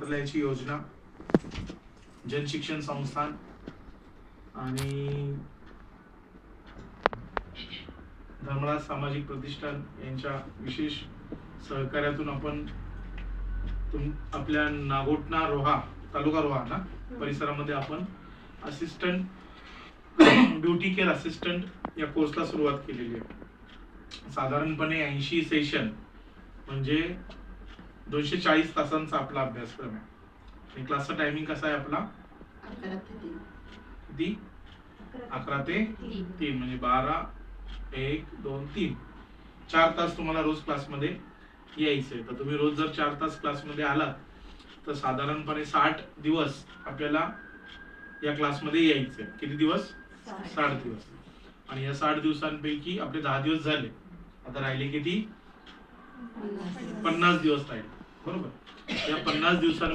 मंत्रालयाची योजना, जनशिक्षण संस्थान आणि धर्मराज सामाजिक प्रतिष्ठान यांच्या विशेष सहकार्यातून आपण आपल्या नागोठणा रोहा तालुका रोहा ना परिसरामध्ये आपण असिस्टंट ब्युटी केअर असिस्टंट या कोर्सला सुरुवात केलेली आहे. साधारणपणे 80 सेशन म्हणजे 240 तासांचा आपला अभ्यासक्रम आहे. आणि क्लासचा टायमिंग कसा आहे आपला 11 ते 3 म्हणजे 12 1 2 3 4 तास तुम्हाला रोज क्लासमध्ये यायचंय. तर तुम्ही रोज जर 4 तास क्लासमध्ये आलात तर साधारणपणे 60 दिवस आपल्याला या क्लासमध्ये यायचंय. किती दिवस? 60 दिवस. आणि या 60 दिवसांपैकी आपले 10 दिवस झाले, आता राहिले किती? 50 दिवस राहिले. बरोबर. या 50 दिवसांमध्ये